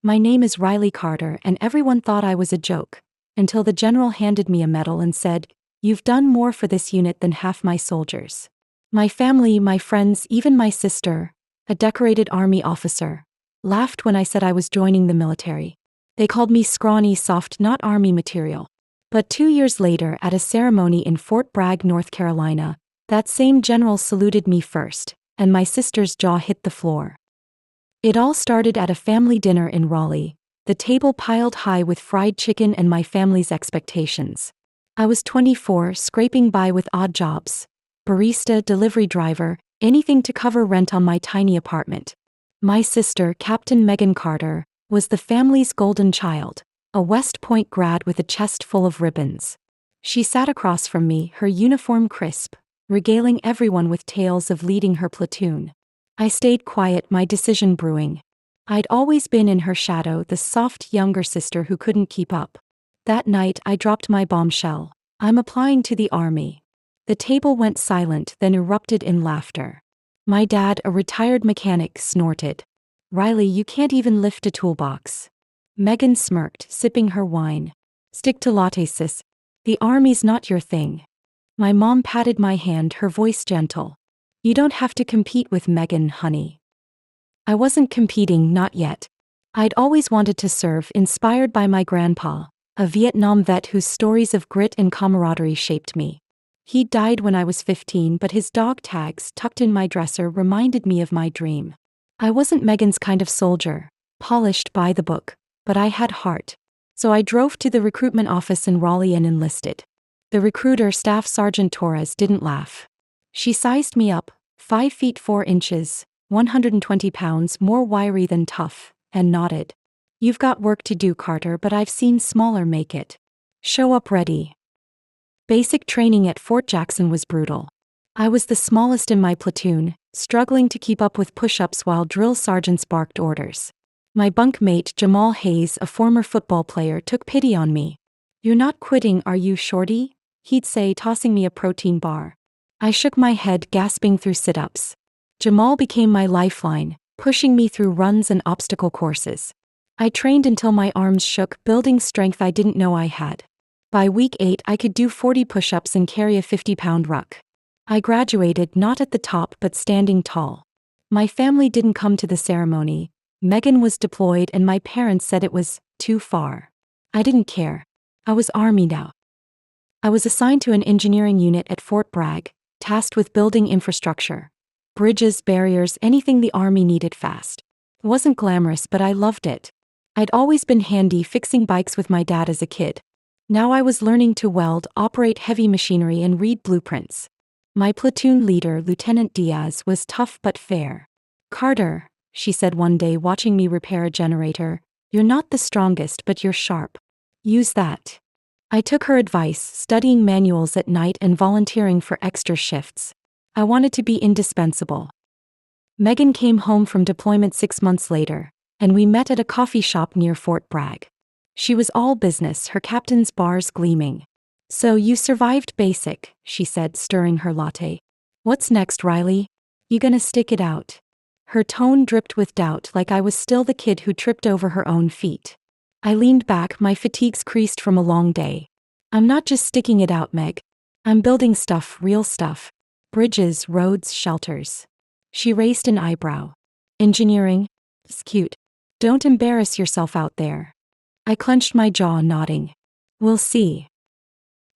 My name is Riley Carter, and everyone thought I was a joke, until the general handed me a medal and said, "You've done more for this unit than half my soldiers." My family, my friends, even my sister, a decorated Army officer, laughed when I said I was joining the military. They called me scrawny, soft, not Army material. But 2 years later, at a ceremony in Fort Bragg, North Carolina, that same general saluted me first, and my sister's jaw hit the floor. It all started at a family dinner in Raleigh, the table piled high with fried chicken and my family's expectations. I was 24, scraping by with odd jobs: barista, delivery driver, anything to cover rent on my tiny apartment. My sister, Captain Megan Carter, was the family's golden child, a West Point grad with a chest full of ribbons. She sat across from me, her uniform crisp, regaling everyone with tales of leading her platoon. I stayed quiet, my decision brewing. I'd always been in her shadow, the soft younger sister who couldn't keep up. That night I dropped my bombshell: "I'm applying to the Army." The table went silent, then erupted in laughter. My dad, a retired mechanic, snorted, "Riley, you can't even lift a toolbox." Megan smirked, sipping her wine. "Stick to latte, sis. The Army's not your thing." My mom patted my hand, her voice gentle. "You don't have to compete with Megan, honey." I wasn't competing, not yet. I'd always wanted to serve, inspired by my grandpa, a Vietnam vet whose stories of grit and camaraderie shaped me. He died when I was 15, but his dog tags tucked in my dresser reminded me of my dream. I wasn't Megan's kind of soldier, polished by the book, but I had heart. So I drove to the recruitment office in Raleigh and enlisted. The recruiter, Staff Sergeant Torres, didn't laugh. She sized me up, 5 feet 4 inches, 120 pounds, more wiry than tough, and nodded. "You've got work to do, Carter, but I've seen smaller make it. Show up ready." Basic training at Fort Jackson was brutal. I was the smallest in my platoon, struggling to keep up with push-ups while drill sergeants barked orders. My bunkmate, Jamal Hayes, a former football player, took pity on me. "You're not quitting, are you, shorty?" he'd say, tossing me a protein bar. I shook my head, gasping through sit-ups. Jamal became my lifeline, pushing me through runs and obstacle courses. I trained until my arms shook, building strength I didn't know I had. By week 8, I could do 40 push-ups and carry a 50-pound ruck. I graduated, not at the top but standing tall. My family didn't come to the ceremony. Megan was deployed and my parents said it was too far. I didn't care. I was Army now. I was assigned to an engineering unit at Fort Bragg, tasked with building infrastructure. Bridges, barriers, anything the Army needed fast. It wasn't glamorous, but I loved it. I'd always been handy, fixing bikes with my dad as a kid. Now I was learning to weld, operate heavy machinery, and read blueprints. My platoon leader, Lieutenant Diaz, was tough but fair. "Carter," she said one day watching me repair a generator, "you're not the strongest, but you're sharp. Use that." I took her advice, studying manuals at night and volunteering for extra shifts. I wanted to be indispensable. Megan came home from deployment 6 months later, and we met at a coffee shop near Fort Bragg. She was all business, her captain's bars gleaming. "So you survived basic," she said, stirring her latte. "What's next, Riley? You gonna stick it out?" Her tone dripped with doubt, like I was still the kid who tripped over her own feet. I leaned back, my fatigues creased from a long day. "I'm not just sticking it out, Meg. I'm building stuff, real stuff. Bridges, roads, shelters." She raised an eyebrow. "Engineering? It's cute. Don't embarrass yourself out there." I clenched my jaw, nodding. "We'll see."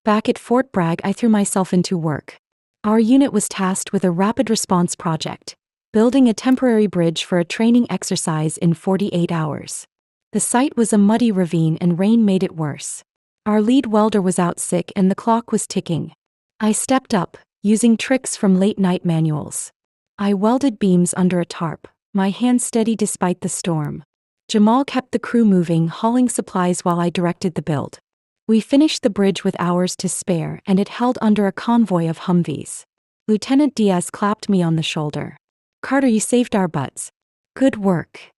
Back at Fort Bragg, I threw myself into work. Our unit was tasked with a rapid response project, building a temporary bridge for a training exercise in 48 hours. The site was a muddy ravine and rain made it worse. Our lead welder was out sick and the clock was ticking. I stepped up, using tricks from late-night manuals. I welded beams under a tarp, my hands steady despite the storm. Jamal kept the crew moving, hauling supplies while I directed the build. We finished the bridge with hours to spare, and it held under a convoy of Humvees. Lieutenant Diaz clapped me on the shoulder. "Carter, you saved our butts. Good work."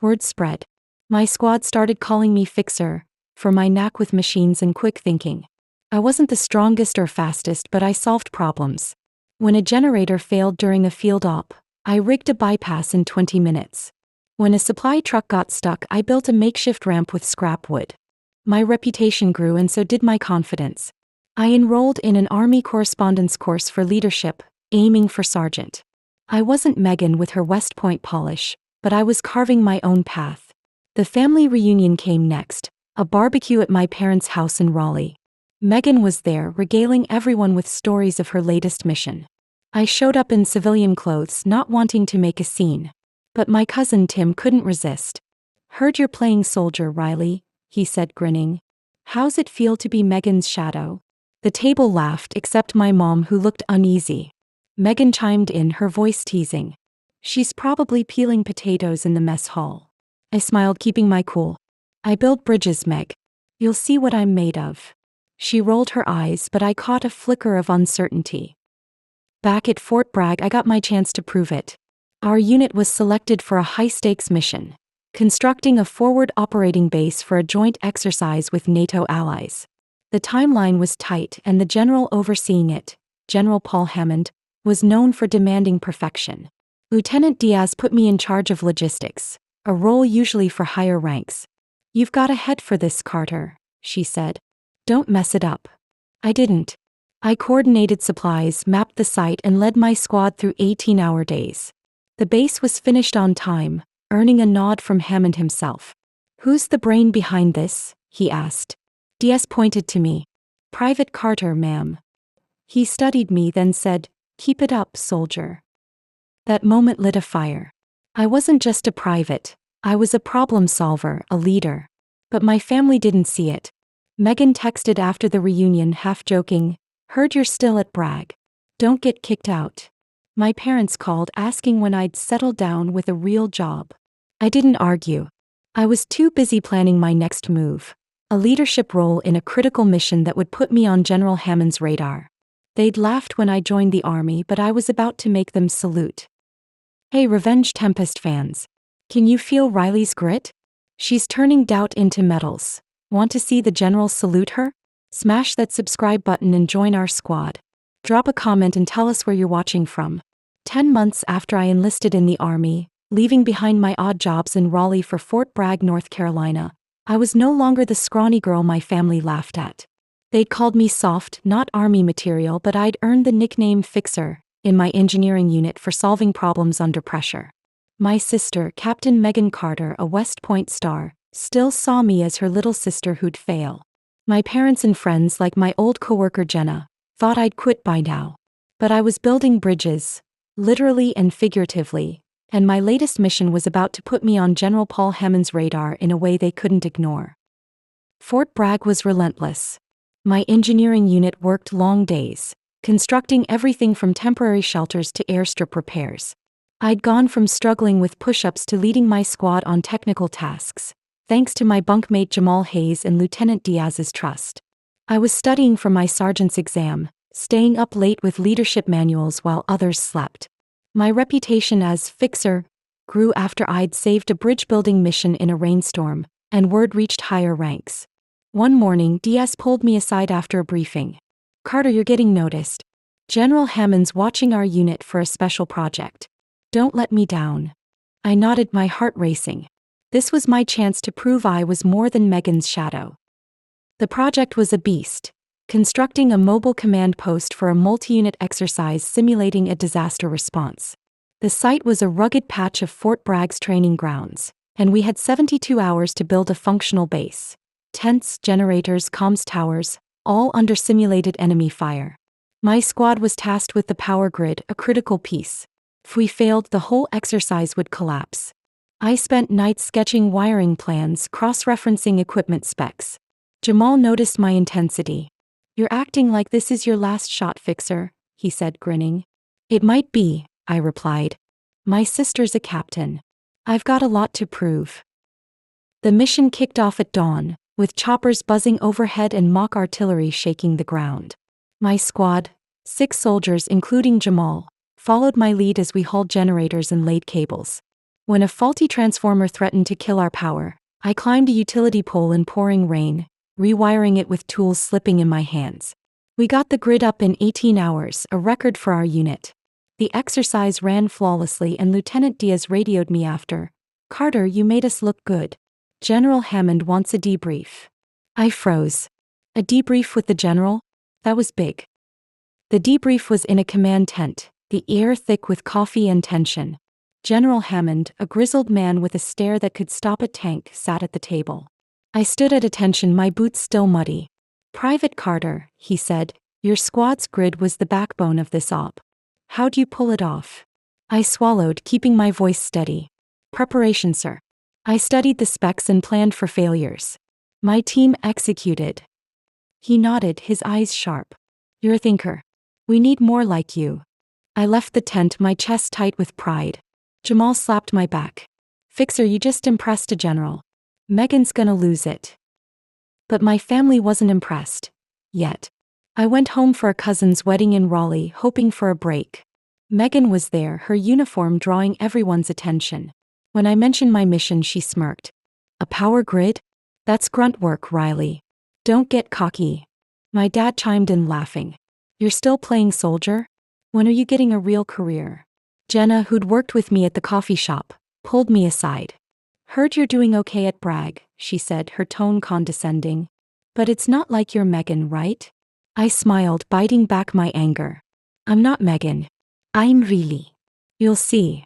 Word spread. My squad started calling me Fixer, for my knack with machines and quick thinking. I wasn't the strongest or fastest, but I solved problems. When a generator failed during a field op, I rigged a bypass in 20 minutes. When a supply truck got stuck, I built a makeshift ramp with scrap wood. My reputation grew and so did my confidence. I enrolled in an Army correspondence course for leadership, aiming for sergeant. I wasn't Megan with her West Point polish, but I was carving my own path. The family reunion came next, a barbecue at my parents' house in Raleigh. Megan was there, regaling everyone with stories of her latest mission. I showed up in civilian clothes, not wanting to make a scene. But my cousin Tim couldn't resist. "Heard you're playing soldier, Riley," he said, grinning. "How's it feel to be Megan's shadow?" The table laughed, except my mom, who looked uneasy. Megan chimed in, her voice teasing. "She's probably peeling potatoes in the mess hall." I smiled, keeping my cool. "I build bridges, Meg. You'll see what I'm made of." She rolled her eyes, but I caught a flicker of uncertainty. Back at Fort Bragg, I got my chance to prove it. Our unit was selected for a high-stakes mission, constructing a forward operating base for a joint exercise with NATO allies. The timeline was tight, and the general overseeing it, General Paul Hammond, was known for demanding perfection. Lieutenant Diaz put me in charge of logistics, a role usually for higher ranks. "You've got a head for this, Carter," she said. "Don't mess it up." I didn't. I coordinated supplies, mapped the site, and led my squad through 18-hour days. The base was finished on time, earning a nod from Hammond himself. "Who's the brain behind this?" he asked. Diaz pointed to me. "Private Carter, ma'am." He studied me, then said, "Keep it up, soldier." That moment lit a fire. I wasn't just a private, I was a problem solver, a leader. But my family didn't see it. Megan texted after the reunion, half joking, "Heard you're still at Bragg. Don't get kicked out." My parents called, asking when I'd settle down with a real job. I didn't argue. I was too busy planning my next move, a leadership role in a critical mission that would put me on General Hammond's radar. They'd laughed when I joined the Army, but I was about to make them salute. Hey, Revenge Tempest fans. Can you feel Riley's grit? She's turning doubt into medals. Want to see the general salute her? Smash that subscribe button and join our squad. Drop a comment and tell us where you're watching from. 10 months after I enlisted in the Army, leaving behind my odd jobs in Raleigh for Fort Bragg, North Carolina, I was no longer the scrawny girl my family laughed at. They'd called me soft, not Army material, but I'd earned the nickname Fixer in my engineering unit for solving problems under pressure. My sister, Captain Megan Carter, a West Point star, still saw me as her little sister who'd fail. My parents and friends, like my old coworker Jenna, thought I'd quit by now. But I was building bridges, literally and figuratively, and my latest mission was about to put me on General Paul Hammond's radar in a way they couldn't ignore. Fort Bragg was relentless. My engineering unit worked long days, constructing everything from temporary shelters to airstrip repairs. I'd gone from struggling with push-ups to leading my squad on technical tasks, thanks to my bunkmate Jamal Hayes and Lieutenant Diaz's trust. I was studying for my sergeant's exam, staying up late with leadership manuals while others slept. My reputation as fixer grew after I'd saved a bridge-building mission in a rainstorm, and word reached higher ranks. One morning, Diaz pulled me aside after a briefing. "Carter, you're getting noticed. General Hammond's watching our unit for a special project. Don't let me down." I nodded, my heart racing. This was my chance to prove I was more than Megan's shadow. The project was a beast, constructing a mobile command post for a multi-unit exercise simulating a disaster response. The site was a rugged patch of Fort Bragg's training grounds, and we had 72 hours to build a functional base. Tents, generators, comms towers, all under simulated enemy fire. My squad was tasked with the power grid, a critical piece. If we failed, the whole exercise would collapse. I spent nights sketching wiring plans, cross-referencing equipment specs. Jamal noticed my intensity. "You're acting like this is your last shot, Fixer," he said, grinning. "It might be," I replied. "My sister's a captain. I've got a lot to prove." The mission kicked off at dawn, with choppers buzzing overhead and mock artillery shaking the ground. My squad, 6 soldiers including Jamal, followed my lead as we hauled generators and laid cables. When a faulty transformer threatened to kill our power, I climbed a utility pole in pouring rain, rewiring it with tools slipping in my hands. We got the grid up in 18 hours, a record for our unit. The exercise ran flawlessly and Lieutenant Diaz radioed me after. Carter, you made us look good. General Hammond wants a debrief. I froze. A debrief with the general? That was big. The debrief was in a command tent, the air thick with coffee and tension. General Hammond, a grizzled man with a stare that could stop a tank, sat at the table. I stood at attention, my boots still muddy. Private Carter, he said, your squad's grid was the backbone of this op. How'd you pull it off? I swallowed, keeping my voice steady. Preparation, sir. I studied the specs and planned for failures. My team executed. He nodded, his eyes sharp. You're a thinker. We need more like you. I left the tent, my chest tight with pride. Jamal slapped my back. Fixer, you just impressed a general. Megan's gonna lose it. But my family wasn't impressed. Yet. I went home for a cousin's wedding in Raleigh, hoping for a break. Megan was there, her uniform drawing everyone's attention. When I mentioned my mission, she smirked. A power grid? That's grunt work, Riley. Don't get cocky. My dad chimed in, laughing. You're still playing soldier? When are you getting a real career? Jenna, who'd worked with me at the coffee shop, pulled me aside. Heard you're doing okay at Bragg, she said, her tone condescending. But it's not like you're Megan, right? I smiled, biting back my anger. I'm not Megan. I'm really. You'll see.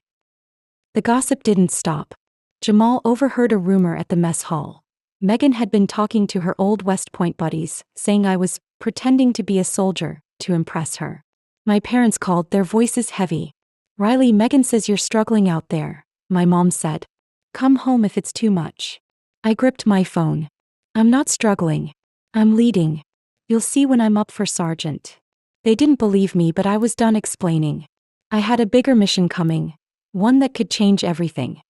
The gossip didn't stop. Jamal overheard a rumor at the mess hall. Megan had been talking to her old West Point buddies, saying I was pretending to be a soldier to impress her. My parents called, their voices heavy. Riley, Megan says you're struggling out there, my mom said. Come home if it's too much. I gripped my phone. I'm not struggling. I'm leading. You'll see when I'm up for sergeant. They didn't believe me, but I was done explaining. I had a bigger mission coming, one that could change everything.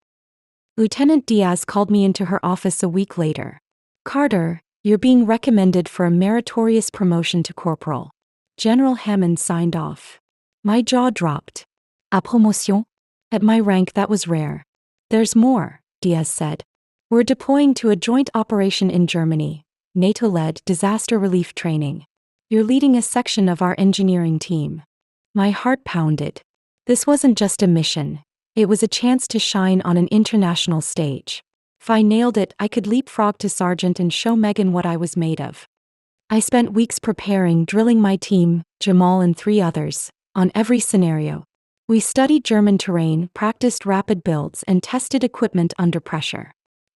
Lieutenant Diaz called me into her office a week later. Carter, you're being recommended for a meritorious promotion to corporal. General Hammond signed off. My jaw dropped. A promotion? At my rank, that was rare. There's more, Diaz said. We're deploying to a joint operation in Germany, NATO-led disaster relief training. You're leading a section of our engineering team. My heart pounded. This wasn't just a mission. It was a chance to shine on an international stage. If I nailed it, I could leapfrog to sergeant and show Megan what I was made of. I spent weeks preparing, drilling my team, Jamal and 3 others, on every scenario. We studied German terrain, practiced rapid builds, and tested equipment under pressure.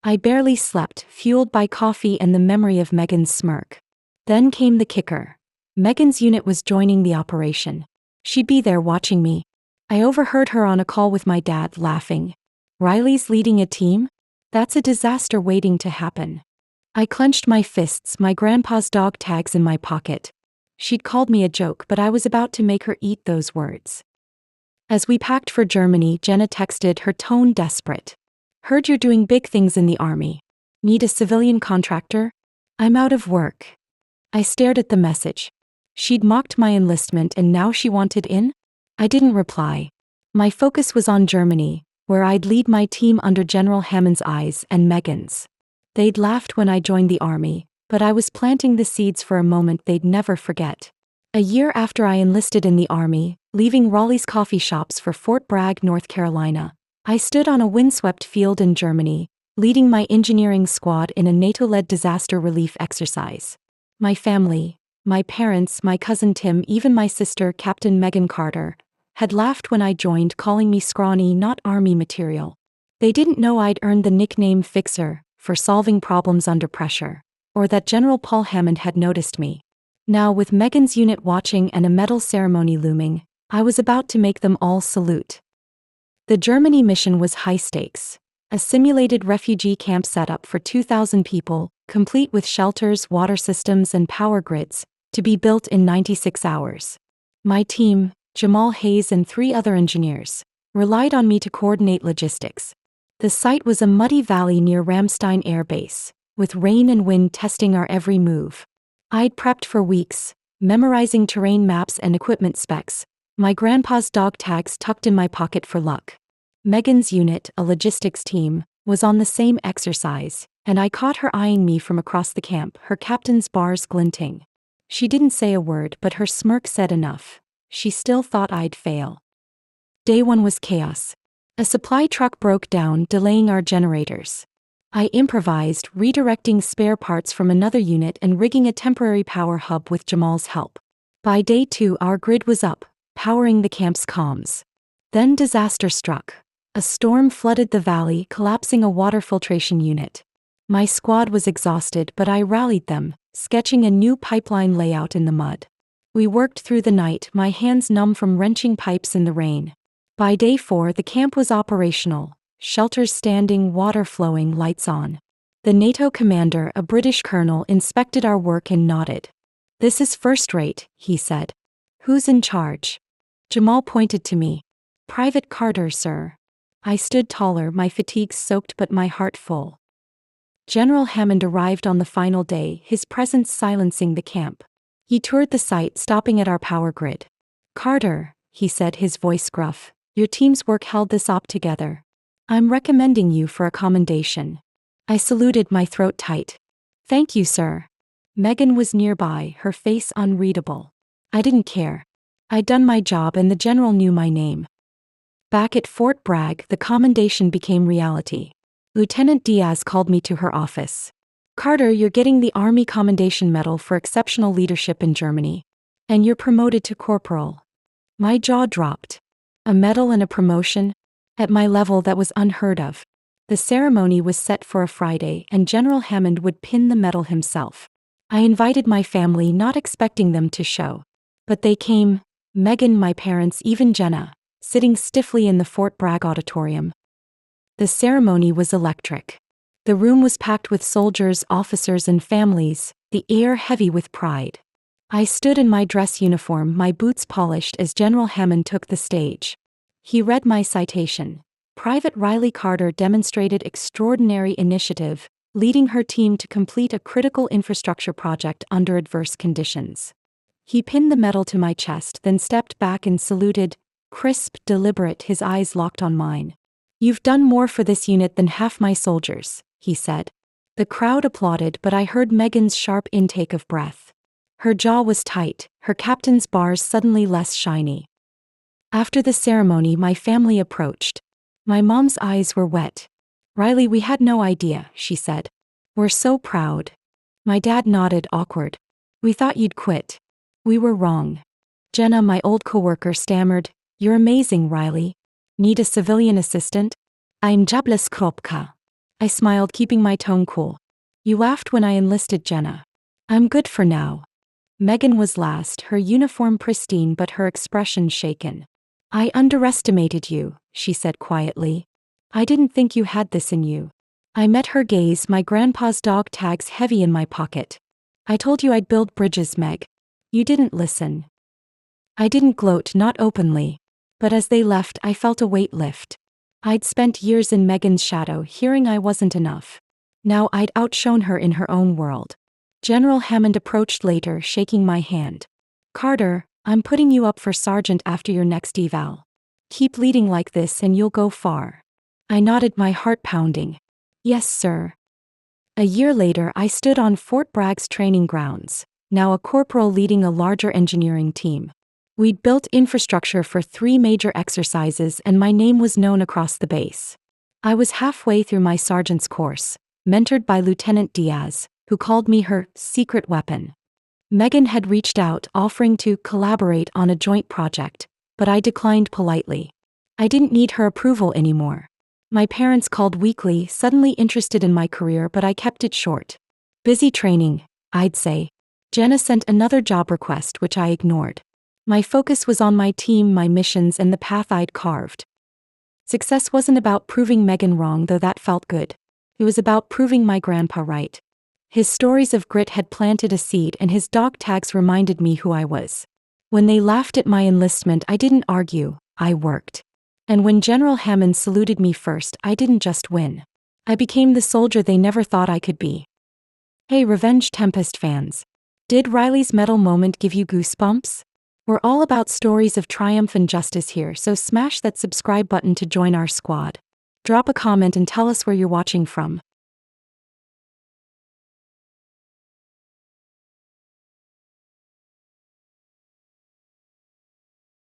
I barely slept, fueled by coffee and the memory of Megan's smirk. Then came the kicker. Megan's unit was joining the operation. She'd be there watching me. I overheard her on a call with my dad, laughing. Riley's leading a team? That's a disaster waiting to happen. I clenched my fists, my grandpa's dog tags in my pocket. She'd called me a joke, but I was about to make her eat those words. As we packed for Germany, Jenna texted, her tone desperate. Heard you're doing big things in the army. Need a civilian contractor? I'm out of work. I stared at the message. She'd mocked my enlistment and now she wanted in? I didn't reply. My focus was on Germany, where I'd lead my team under General Hammond's eyes and Megan's. They'd laughed when I joined the army, but I was planting the seeds for a moment they'd never forget. A year after I enlisted in the army, leaving Raleigh's coffee shops for Fort Bragg, North Carolina, I stood on a windswept field in Germany, leading my engineering squad in a NATO-led disaster relief exercise. My family, my parents, my cousin Tim, even my sister, Captain Megan Carter, had laughed when I joined, calling me scrawny, not army material. They didn't know I'd earned the nickname Fixer for solving problems under pressure, or that General Paul Hammond had noticed me. Now, with Megan's unit watching and a medal ceremony looming, I was about to make them all salute. The Germany mission was high stakes. A simulated refugee camp set up for 2,000 people, complete with shelters, water systems, and power grids, to be built in 96 hours. My team, Jamal Hayes and 3 other engineers, relied on me to coordinate logistics. The site was a muddy valley near Ramstein Air Base, with rain and wind testing our every move. I'd prepped for weeks, memorizing terrain maps and equipment specs, my grandpa's dog tags tucked in my pocket for luck. Megan's unit, a logistics team, was on the same exercise, and I caught her eyeing me from across the camp, her captain's bars glinting. She didn't say a word, but her smirk said enough. She still thought I'd fail. Day 1 was chaos. A supply truck broke down, delaying our generators. I improvised, redirecting spare parts from another unit and rigging a temporary power hub with Jamal's help. By day 2, our grid was up, powering the camp's comms. Then disaster struck. A storm flooded the valley, collapsing a water filtration unit. My squad was exhausted, but I rallied them, sketching a new pipeline layout in the mud. We worked through the night, my hands numb from wrenching pipes in the rain. By day 4, the camp was operational, shelters standing, water flowing, lights on. The NATO commander, a British colonel, inspected our work and nodded. "This is first-rate," he said. "Who's in charge?" Jamal pointed to me. "Private Carter, sir." I stood taller, my fatigues soaked but my heart full. General Hammond arrived on the final day, his presence silencing the camp. He toured the site, stopping at our power grid. "Carter," he said, his voice gruff, "your team's work held this op together. I'm recommending you for a commendation." I saluted, my throat tight. "Thank you, sir." Megan was nearby, her face unreadable. I didn't care. I'd done my job and the general knew my name. Back at Fort Bragg, the commendation became reality. Lieutenant Diaz called me to her office. "Carter, you're getting the Army Commendation Medal for exceptional leadership in Germany. And you're promoted to corporal." My jaw dropped. A medal and a promotion? At my level, that was unheard of. The ceremony was set for a Friday, and General Hammond would pin the medal himself. I invited my family, not expecting them to show. But they came: Megan, my parents, even Jenna, sitting stiffly in the Fort Bragg auditorium. The ceremony was electric. The room was packed with soldiers, officers, and families, the air heavy with pride. I stood in my dress uniform, my boots polished, as General Hammond took the stage. He read my citation. Private Riley Carter demonstrated extraordinary initiative, leading her team to complete a critical infrastructure project under adverse conditions. He pinned the medal to my chest, then stepped back and saluted, crisp, deliberate, his eyes locked on mine. "You've done more for this unit than half my soldiers," he said. The crowd applauded, but I heard Megan's sharp intake of breath. Her jaw was tight, her captain's bars suddenly less shiny. After the ceremony, my family approached. My mom's eyes were wet. "Riley, we had no idea," she said. "We're so proud." My dad nodded, awkward. "We thought you'd quit." "We were wrong." Jenna, my old coworker, stammered, "You're amazing, Riley. Need a civilian assistant?" "I'm jobless, Kropka." I smiled, keeping my tone cool. "You laughed when I enlisted, Jenna." "I'm good for now." Megan was last, her uniform pristine but her expression shaken. "I underestimated you," she said quietly. "I didn't think you had this in you." I met her gaze, my grandpa's dog tags heavy in my pocket. "I told you I'd build bridges, Meg. You didn't listen." I didn't gloat, not openly. But as they left, I felt a weight lift. I'd spent years in Megan's shadow, hearing I wasn't enough. Now I'd outshone her in her own world. General Hammond approached later, shaking my hand. "Carter, I'm putting you up for sergeant after your next eval. Keep leading like this and you'll go far." I nodded, my heart pounding. "Yes, sir." A year later, I stood on Fort Bragg's training grounds, now a corporal leading a larger engineering team. We'd built infrastructure for 3 major exercises and my name was known across the base. I was halfway through my sergeant's course, mentored by Lieutenant Diaz, who called me her secret weapon. Megan had reached out, offering to collaborate on a joint project, but I declined politely. I didn't need her approval anymore. My parents called weekly, suddenly interested in my career, but I kept it short. "Busy training," I'd say. Jenna sent another job request, which I ignored. My focus was on my team, my missions, and the path I'd carved. Success wasn't about proving Megan wrong, though that felt good. It was about proving my grandpa right. His stories of grit had planted a seed, and his dog tags reminded me who I was. When they laughed at my enlistment, I didn't argue, I worked. And when General Hammond saluted me first, I didn't just win. I became the soldier they never thought I could be. Hey, Revenge Tempest fans. Did Riley's medal moment give you goosebumps? We're all about stories of triumph and justice here, so smash that subscribe button to join our squad. Drop a comment and tell us where you're watching from.